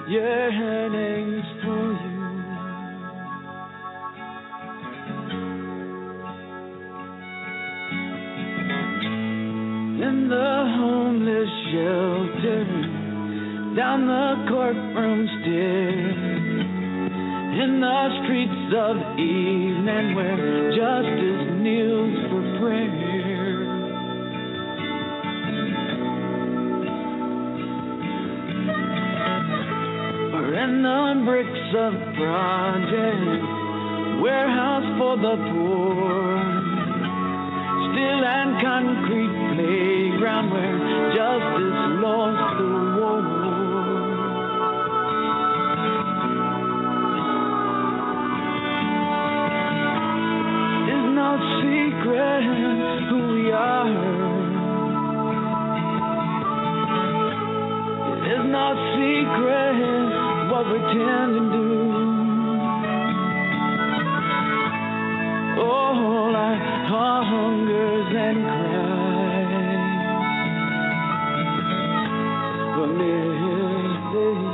yearnings for you. In the homeless shelter, down the courtroom stairs, in the streets of evening where justice kneels for prayer. Or in the bricks of project, warehouse for the poor, steel and concrete playground where justice lost the war. It's no secret who we are. It's no secret what we tend to do. All our hungers and cries for the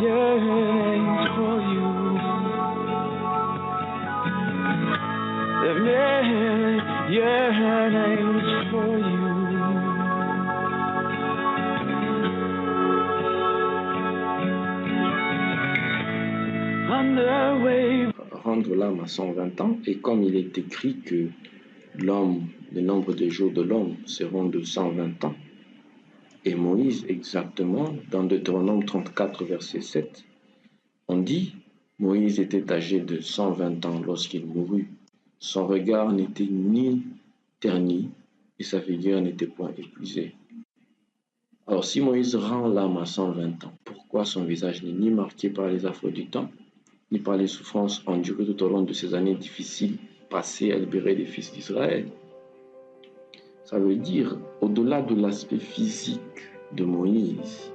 yearnings for you. The yearnings for you. Rendre l'âme à 120 ans, et comme il est écrit que le nombre de jours de l'homme seront de 120 ans, et Moïse exactement, dans Deutéronome 34, verset 7, on dit, Moïse était âgé de 120 ans lorsqu'il mourut. Son regard n'était ni terni, et sa figure n'était point épuisée. Alors si Moïse rend l'âme à 120 ans, pourquoi son visage n'est ni marqué par les affres du temps, ni par les souffrances endurées tout au long de ces années difficiles passées à libérer les fils d'Israël? Ça veut dire, au-delà de l'aspect physique de Moïse,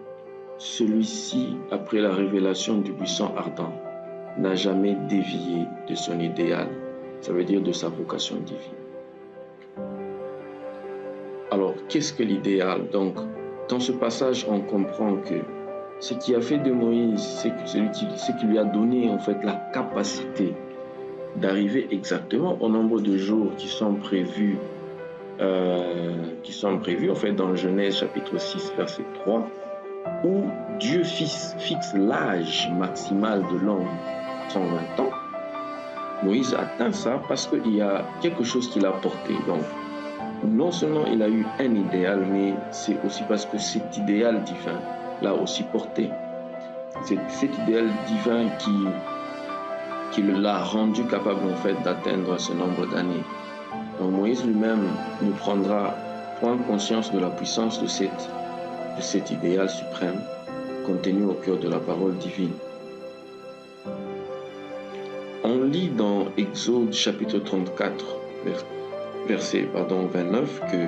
celui-ci, après la révélation du buisson ardent, n'a jamais dévié de son idéal, ça veut dire de sa vocation divine. Alors, qu'est-ce que l'idéal? Donc, dans ce passage, on comprend que ce qui a fait de Moïse, c'est ce qui lui a donné en fait la capacité d'arriver exactement au nombre de jours qui sont prévus en fait dans Genèse chapitre 6 verset 3, où Dieu fixe l'âge maximal de l'homme, 120 ans. Moïse a atteint ça parce qu'il y a quelque chose qu'il a porté. Donc, non seulement il a eu un idéal, mais c'est aussi parce que cet idéal divin l'a aussi porté. C'est cet idéal divin qui l'a rendu capable en fait d'atteindre ce nombre d'années. Donc Moïse lui-même nous prend conscience de la puissance de cet idéal suprême contenu au cœur de la parole divine. On lit dans Exode chapitre 34, verset 29, que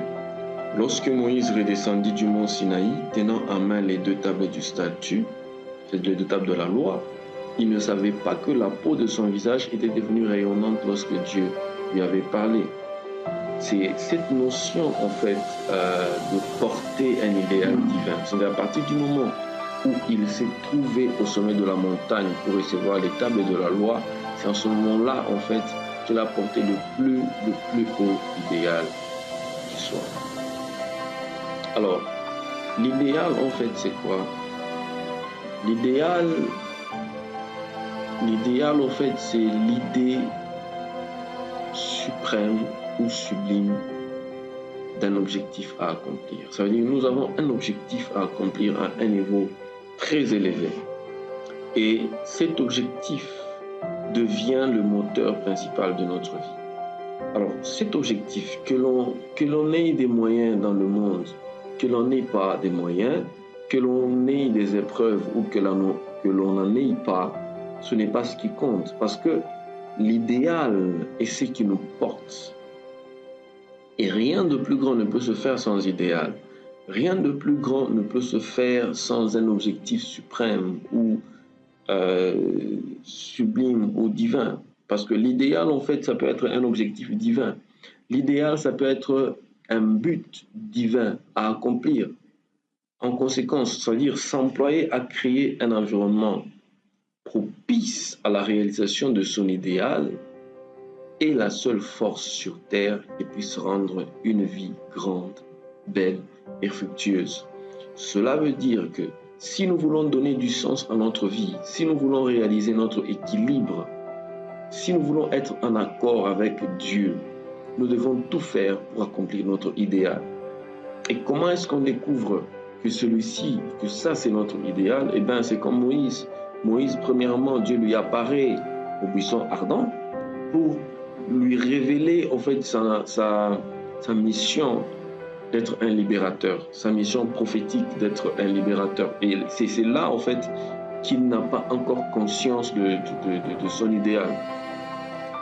lorsque Moïse redescendit du mont Sinaï, tenant en main les deux tables du statut, c'est les deux tables de la loi, il ne savait pas que la peau de son visage était devenue rayonnante lorsque Dieu lui avait parlé. C'est cette notion en fait de porter un idéal divin. C'est à partir du moment où il s'est trouvé au sommet de la montagne pour recevoir les tables de la loi, c'est en ce moment-là en fait qu'il a porté le plus haut idéal qui soit. Alors, l'idéal en fait c'est quoi? L'idéal en fait c'est l'idée suprême ou sublime d'un objectif à accomplir. Ça veut dire que nous avons un objectif à accomplir à un niveau très élevé. Et cet objectif devient le moteur principal de notre vie. Alors, cet objectif, que l'on ait des moyens dans le monde, que l'on n'ait pas des moyens, que l'on ait des épreuves ou que l'on n'en ait pas, ce n'est pas ce qui compte. Parce que l'idéal est ce qui nous porte. Et rien de plus grand ne peut se faire sans idéal. Rien de plus grand ne peut se faire sans un objectif suprême ou sublime ou divin. Parce que l'idéal, en fait, ça peut être un objectif divin. L'idéal, ça peut être un but divin à accomplir. En conséquence, c'est-à-dire s'employer à créer un environnement propice à la réalisation de son idéal, est la seule force sur terre qui puisse rendre une vie grande, belle et fructueuse. Cela veut dire que si nous voulons donner du sens à notre vie, si nous voulons réaliser notre équilibre, si nous voulons être en accord avec Dieu, nous devons tout faire pour accomplir notre idéal. Et comment est-ce qu'on découvre que celui-ci, que ça c'est notre idéal? Eh bien, c'est comme Moïse. Moïse, premièrement, Dieu lui apparaît au buisson ardent pour lui révéler en fait sa mission d'être un libérateur, sa mission prophétique d'être un libérateur. Et c'est là en fait qu'il n'a pas encore conscience de son idéal.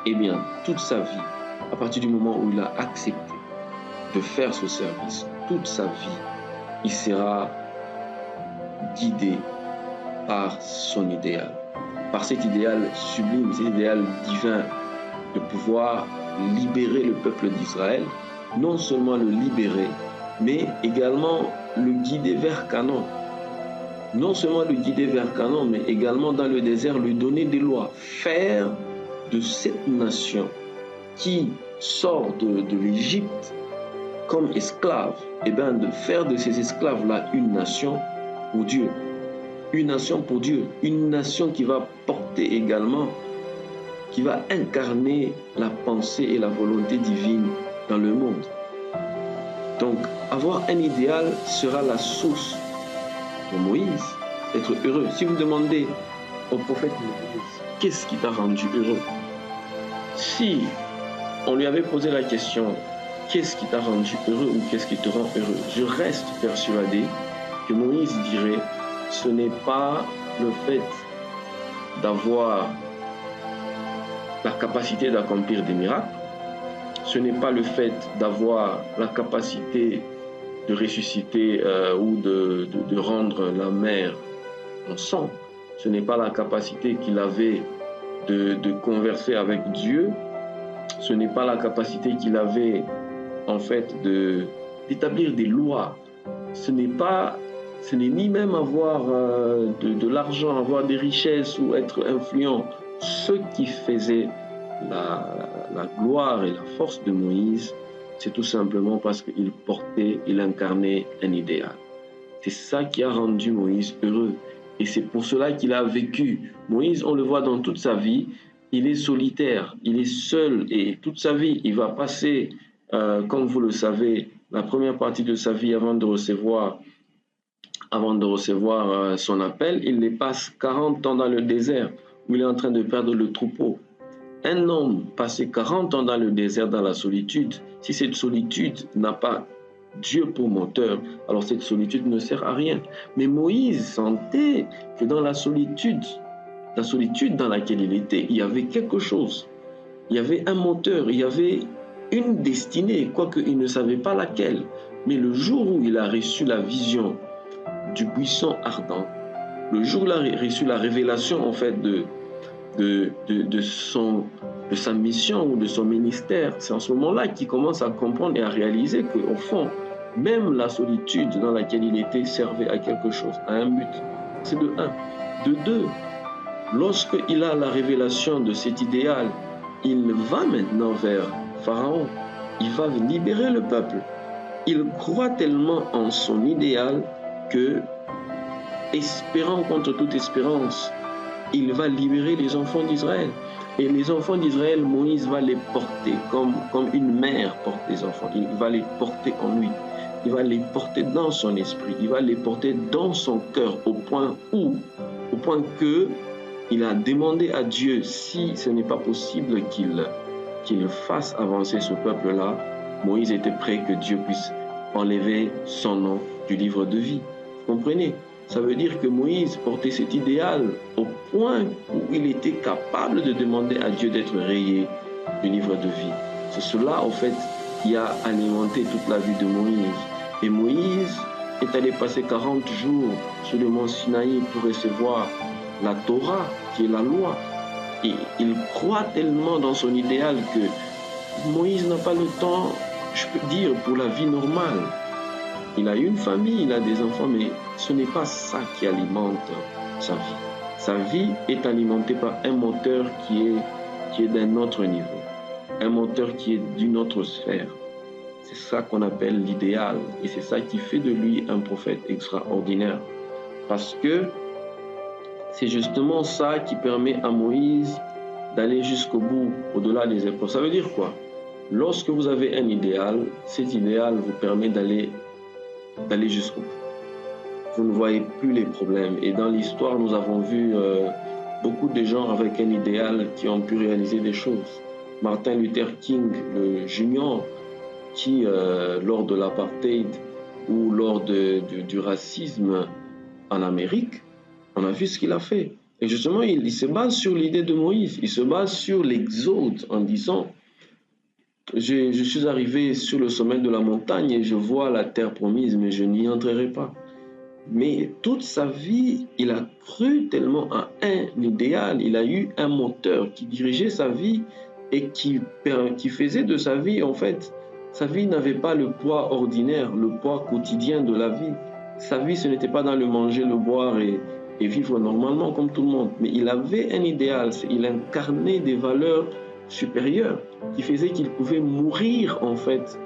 Eh bien, toute sa vie, à partir du moment où il a accepté de faire ce service, toute sa vie, il sera guidé par son idéal, par cet idéal sublime, cet idéal divin de pouvoir libérer le peuple d'Israël, non seulement le libérer, mais également le guider vers Canaan. Non seulement le guider vers Canaan, mais également dans le désert lui donner des lois, faire de cette nation qui sort de l'Égypte comme esclave, et bien de faire de ces esclaves-là une nation pour Dieu. Une nation pour Dieu, une nation qui va porter également, qui va incarner la pensée et la volonté divine dans le monde. Donc, avoir un idéal sera la source pour Moïse d'être heureux. Si vous demandez au prophète Moïse, qu'est-ce qui t'a rendu heureux? Si on lui avait posé la question, qu'est-ce qui t'a rendu heureux ou qu'est-ce qui te rend heureux? Je reste persuadé que Moïse dirait, ce n'est pas le fait d'avoir la capacité d'accomplir des miracles, ce n'est pas le fait d'avoir la capacité de ressusciter ou de rendre la mer en sang, ce n'est pas la capacité qu'il avait de converser avec Dieu, ce n'est pas la capacité qu'il avait en fait d'établir des lois, ce n'est ni même avoir de l'argent, avoir des richesses ou être influent. Ce qui faisait la gloire et la force de Moïse, c'est tout simplement parce qu'il portait, il incarnait un idéal. C'est ça qui a rendu Moïse heureux. Et c'est pour cela qu'il a vécu. Moïse, on le voit dans toute sa vie, il est solitaire, il est seul. Et toute sa vie, il va passer, comme vous le savez, la première partie de sa vie avant de recevoir son appel, il les passe 40 ans dans le désert où il est en train de perdre le troupeau. Un homme passé 40 ans dans le désert, dans la solitude, si cette solitude n'a pas Dieu pour moteur, alors cette solitude ne sert à rien. Mais Moïse sentait que dans la solitude dans laquelle il était, il y avait quelque chose. Il y avait un moteur, il y avait une destinée, quoique il ne savait pas laquelle. Mais le jour où il a reçu la vision du buisson ardent, le jour où il a reçu la révélation en fait de sa mission ou de son ministère, c'est en ce moment-là qu'il commence à comprendre et à réaliser qu'au fond, même la solitude dans laquelle il était servait à quelque chose, à un but. C'est de un. De deux, lorsqu'il a la révélation de cet idéal, il va maintenant vers Pharaon. Il va libérer le peuple. Il croit tellement en son idéal que, espérant contre toute espérance, il va libérer les enfants d'Israël. Et les enfants d'Israël, Moïse va les porter comme une mère porte les enfants. Il va les porter en lui. Il va les porter dans son esprit. Il va les porter dans son cœur au point que il a demandé à Dieu si ce n'est pas possible qu'il fasse avancer ce peuple-là. Moïse était prêt que Dieu puisse enlever son nom du livre de vie. Vous comprenez? Ça veut dire que Moïse portait cet idéal au point où il était capable de demander à Dieu d'être rayé du livre de vie. C'est cela, en fait, qui a alimenté toute la vie de Moïse. Et Moïse est allé passer 40 jours sur le mont Sinaï pour recevoir la Torah, qui est la loi. Et il croit tellement dans son idéal que Moïse n'a pas le temps, je peux dire, pour la vie normale. Il a une famille, il a des enfants, mais ce n'est pas ça qui alimente sa vie. Sa vie est alimentée par un moteur qui est d'un autre niveau, un moteur qui est d'une autre sphère. C'est ça qu'on appelle l'idéal et c'est ça qui fait de lui un prophète extraordinaire. Parce que c'est justement ça qui permet à Moïse d'aller jusqu'au bout, au-delà des épreuves. Ça veut dire quoi? Lorsque vous avez un idéal, cet idéal vous permet d'aller jusqu'au bout. Vous ne voyez plus les problèmes. Et dans l'histoire, nous avons vu beaucoup de gens avec un idéal qui ont pu réaliser des choses. Martin Luther King, le junior, qui, lors de l'apartheid ou lors du racisme en Amérique, on a vu ce qu'il a fait. Et justement, il se base sur l'idée de Moïse. Il se base sur l'Exode en disant je suis arrivé sur le sommet de la montagne et je vois la terre promise, mais je n'y entrerai pas. Mais toute sa vie, il a cru tellement à un idéal, il a eu un moteur qui dirigeait sa vie et qui faisait de sa vie, en fait, sa vie n'avait pas le poids ordinaire, le poids quotidien de la vie. Sa vie, ce n'était pas dans le manger, le boire et vivre normalement comme tout le monde. Mais il avait un idéal, il incarnait des valeurs supérieures qui faisaient qu'il pouvait mourir, en fait,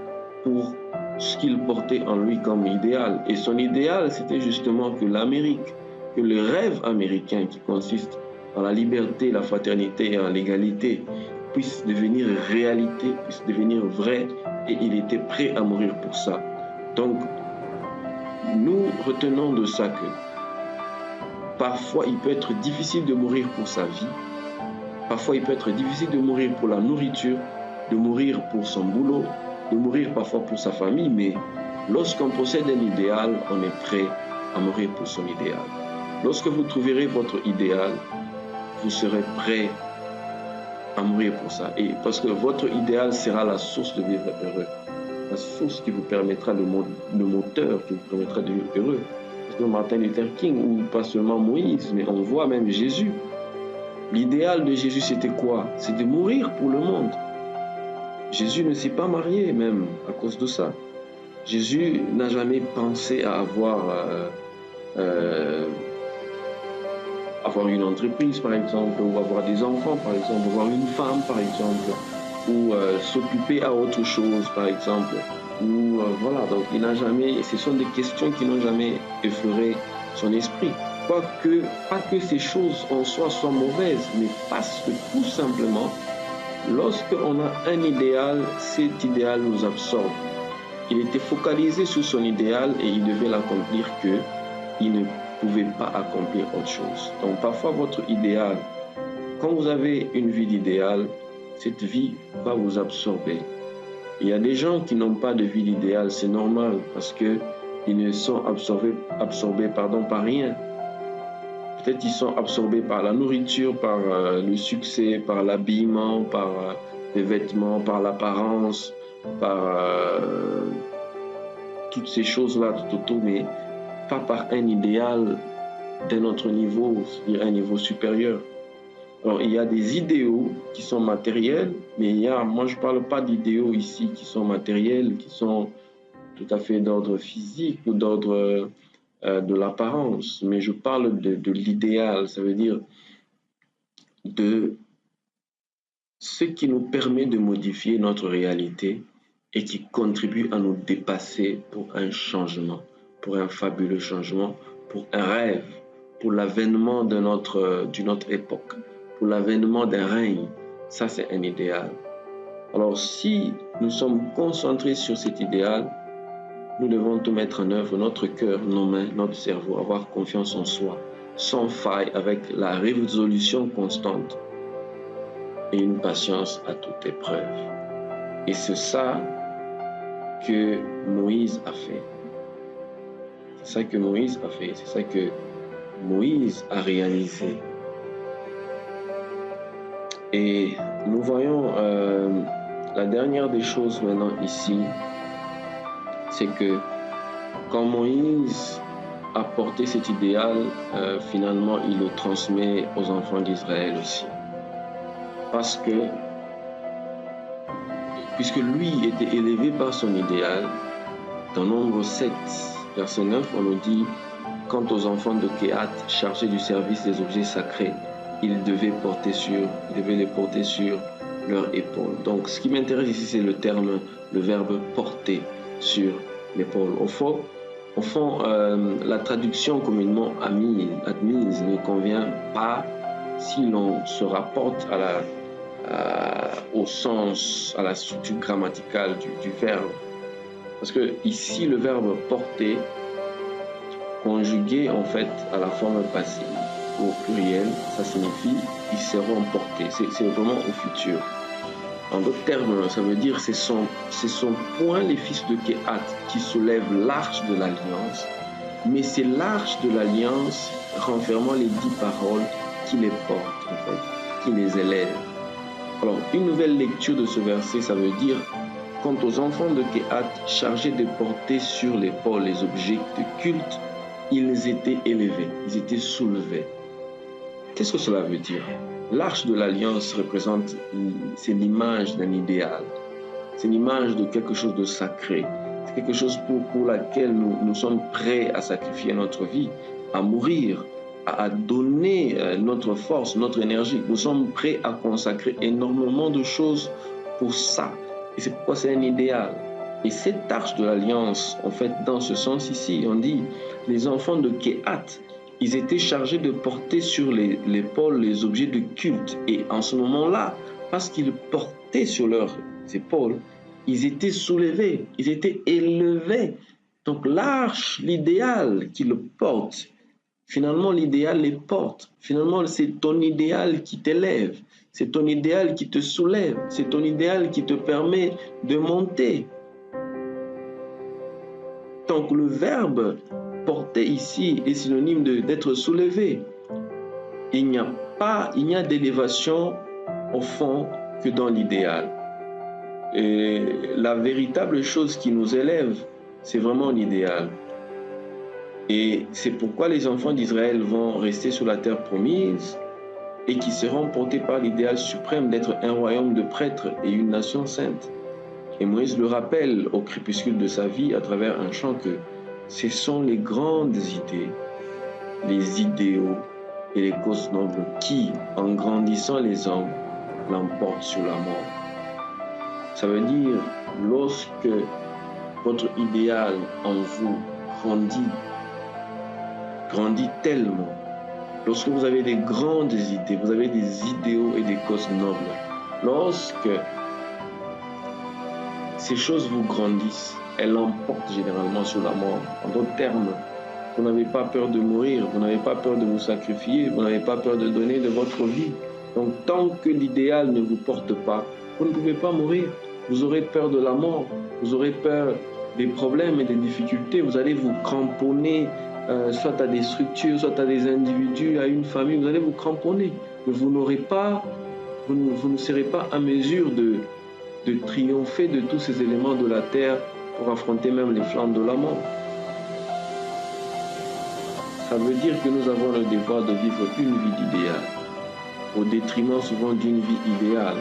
pour ce qu'il portait en lui comme idéal. Et son idéal, c'était justement que l'Amérique, que le rêve américain qui consiste en la liberté, la fraternité et en l'égalité puisse devenir réalité, puisse devenir vrai, et il était prêt à mourir pour ça. Donc, nous retenons de ça que parfois il peut être difficile de mourir pour sa vie, parfois il peut être difficile de mourir pour la nourriture, de mourir pour son boulot, de mourir parfois pour sa famille, mais lorsqu'on possède un idéal, on est prêt à mourir pour son idéal. Lorsque vous trouverez votre idéal, vous serez prêt à mourir pour ça. Et parce que votre idéal sera la source de vivre heureux, la source qui vous permettra, le moteur qui vous permettra de vivre heureux. Parce que Martin Luther King, ou pas seulement Moïse, mais on voit même Jésus. L'idéal de Jésus, c'était quoi? C'est de mourir pour le monde. Jésus ne s'est pas marié même à cause de ça. Jésus n'a jamais pensé à avoir une entreprise, par exemple, ou avoir des enfants, par exemple, avoir une femme, par exemple, ou s'occuper à autre chose, par exemple. Ou voilà, donc il n'a jamais, ce sont des questions qui n'ont jamais effleuré son esprit. Pas que ces choses en soi soient mauvaises, mais parce que tout simplement, lorsqu'on a un idéal, cet idéal nous absorbe. Il était focalisé sur son idéal et il devait l'accomplir qu'il ne pouvait pas accomplir autre chose. Donc parfois votre idéal, quand vous avez une vie d'idéal, cette vie va vous absorber. Il y a des gens qui n'ont pas de vie d'idéal, c'est normal parce qu'ils ne sont absorbés par rien. Peut-être qu'ils sont absorbés par la nourriture, par le succès, par l'habillement, par les vêtements, par l'apparence, par toutes ces choses-là tout autour, mais pas par un idéal d'un autre niveau, c'est-à-dire un niveau supérieur. Alors, il y a des idéaux qui sont matériels, mais moi je ne parle pas d'idéaux ici qui sont matériels, qui sont tout à fait d'ordre physique ou d'ordre de l'apparence, mais je parle de l'idéal, ça veut dire de ce qui nous permet de modifier notre réalité et qui contribue à nous dépasser pour un changement, pour un fabuleux changement, pour un rêve, pour l'avènement d'une autre époque, pour l'avènement d'un règne. Ça, c'est un idéal. Alors, si nous sommes concentrés sur cet idéal, nous devons tout mettre en œuvre, notre cœur, nos mains, notre cerveau, avoir confiance en soi, sans faille, avec la résolution constante et une patience à toute épreuve. Et c'est ça que Moïse a fait. C'est ça que Moïse a fait. C'est ça que Moïse a réalisé. Et nous voyons la dernière des choses maintenant ici, c'est que quand Moïse a porté cet idéal, finalement il le transmet aux enfants d'Israël aussi. Parce que, puisque lui était élevé par son idéal, dans Nombre 7, verset 9, on nous dit, quant aux enfants de Kehat chargés du service des objets sacrés, ils devaient les porter sur leur épaule. Donc, ce qui m'intéresse ici, c'est le verbe porter sur l'épaule. Au fond, la traduction communément admise ne convient pas si l'on se rapporte au sens, à la structure grammaticale du verbe. Parce que ici, le verbe porter, conjugué en fait à la forme passive, au pluriel, ça signifie ils seront portés. C'est vraiment au futur. En d'autres termes, ça veut dire ce sont point les fils de Kehat qui soulèvent l'arche de l'alliance, mais c'est l'arche de l'alliance renfermant les 10 paroles qui les portent, en fait, qui les élèvent. Alors, une nouvelle lecture de ce verset, ça veut dire quant aux enfants de Kehat chargés de porter sur l'épaule les objets de culte, ils étaient élevés, ils étaient soulevés. Qu'est-ce que cela veut dire? L'arche de l'alliance représente, c'est l'image d'un idéal, c'est l'image de quelque chose de sacré, c'est quelque chose pour laquelle nous sommes prêts à sacrifier notre vie, à mourir, à donner notre force, notre énergie. Nous sommes prêts à consacrer énormément de choses pour ça. Et c'est pourquoi c'est un idéal. Et cette arche de l'alliance, en fait, dans ce sens ici, on dit, les enfants de Kehat, ils étaient chargés de porter sur l'épaule les objets de culte. Et en ce moment-là, parce qu'ils portaient sur leurs épaules, ils étaient soulevés, ils étaient élevés. Donc l'arche, l'idéal qu'ils portent, finalement l'idéal les porte. Finalement, c'est ton idéal qui t'élève. C'est ton idéal qui te soulève. C'est ton idéal qui te permet de monter. Donc le verbe porter ici est synonyme d'être soulevé. Il n'y a d'élévation au fond que dans l'idéal. Et la véritable chose qui nous élève, c'est vraiment l'idéal. Et c'est pourquoi les enfants d'Israël vont rester sur la terre promise et qui seront portés par l'idéal suprême d'être un royaume de prêtres et une nation sainte. Et Moïse le rappelle au crépuscule de sa vie à travers un chant que ce sont les grandes idées, les idéaux et les causes nobles qui, en grandissant les hommes, l'emportent sur la mort. Ça veut dire, lorsque votre idéal en vous grandit tellement, lorsque vous avez des grandes idées, vous avez des idéaux et des causes nobles, lorsque ces choses vous grandissent, elles l'emportent généralement sur la mort. En d'autres termes, vous n'avez pas peur de mourir, vous n'avez pas peur de vous sacrifier, vous n'avez pas peur de donner de votre vie. Donc tant que l'idéal ne vous porte pas, vous ne pouvez pas mourir. Vous aurez peur de la mort, vous aurez peur des problèmes et des difficultés, vous allez vous cramponner soit à des structures, soit à des individus, à une famille, vous allez vous cramponner. Mais vous ne serez pas à mesure de triompher de tous ces éléments de la terre pour affronter même les flammes de la mort. Ça veut dire que nous avons le devoir de vivre une vie d'idéal, au détriment souvent d'une vie idéale.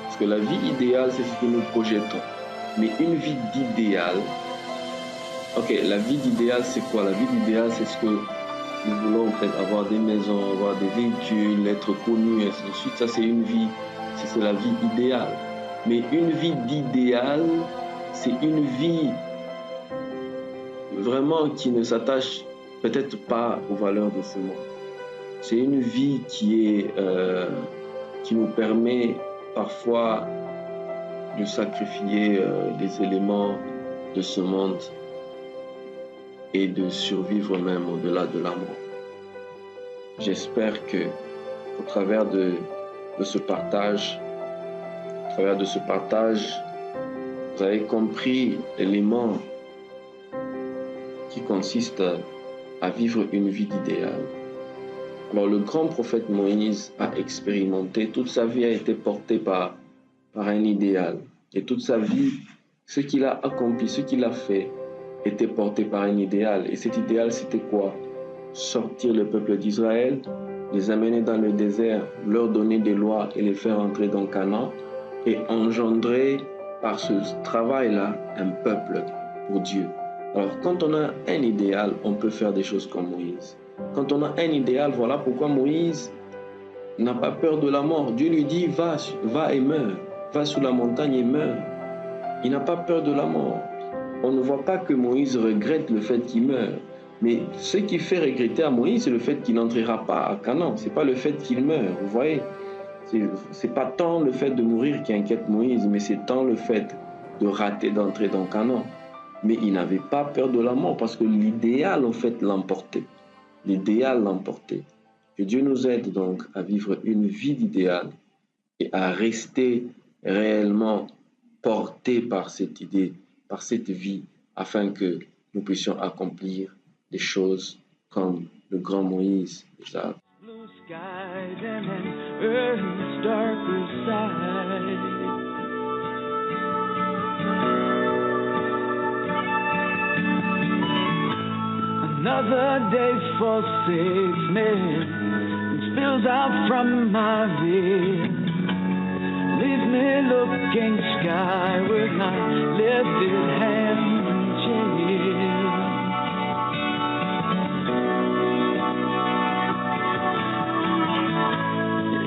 Parce que la vie idéale, c'est ce que nous projetons. Mais une vie d'idéal, la vie d'idéal, c'est quoi? La vie d'idéal, c'est ce que nous voulons en fait, avoir des maisons, avoir des véhicules, être connus, et ainsi de suite. Ça, c'est une vie, c'est la vie idéale. Mais une vie d'idéal, c'est une vie vraiment qui ne s'attache peut-être pas aux valeurs de ce monde. C'est une vie qui nous permet parfois de sacrifier des éléments de ce monde et de survivre même au-delà de la mort. J'espère que au travers de ce partage, vous avez compris l'élément qui consiste à vivre une vie d'idéal. Alors le grand prophète Moïse a expérimenté, toute sa vie a été portée par un idéal. Et toute sa vie, ce qu'il a accompli, ce qu'il a fait, était porté par un idéal. Et cet idéal, c'était quoi? Sortir le peuple d'Israël, les amener dans le désert, leur donner des lois et les faire entrer dans Canaan, et engendrer par ce travail-là un peuple pour Dieu. Alors, quand on a un idéal, on peut faire des choses comme Moïse. Quand on a un idéal, voilà pourquoi Moïse n'a pas peur de la mort. Dieu lui dit, va et meurs. Va sous la montagne et meurs. Il n'a pas peur de la mort. On ne voit pas que Moïse regrette le fait qu'il meure. Mais ce qui fait regretter à Moïse, c'est le fait qu'il n'entrera pas à Canaan. Ce n'est pas le fait qu'il meure, vous voyez. C'est pas tant le fait de mourir qui inquiète Moïse, mais c'est tant le fait de rater d'entrer dans Canaan. Mais il n'avait pas peur de la mort parce que l'idéal, en fait, l'emportait. L'idéal l'emportait. Que Dieu nous aide donc à vivre une vie d'idéal et à rester réellement portés par cette idée, par cette vie, afin que nous puissions accomplir des choses comme le grand Moïse. Blue skies and an earth's darker side. Another day forsakes me and spills out from my veins. Leaves me looking skyward, my lifted hands in chill.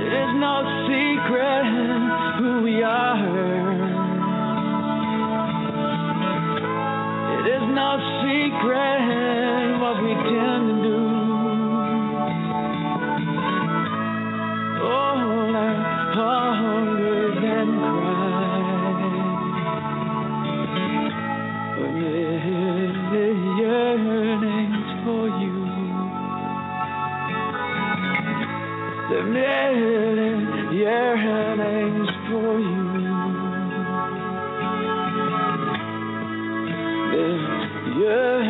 It is no secret who we are. It is no secret what we tend to do. All our hungers and cries, but yearnings for you. The million yearnings for you. The yearnings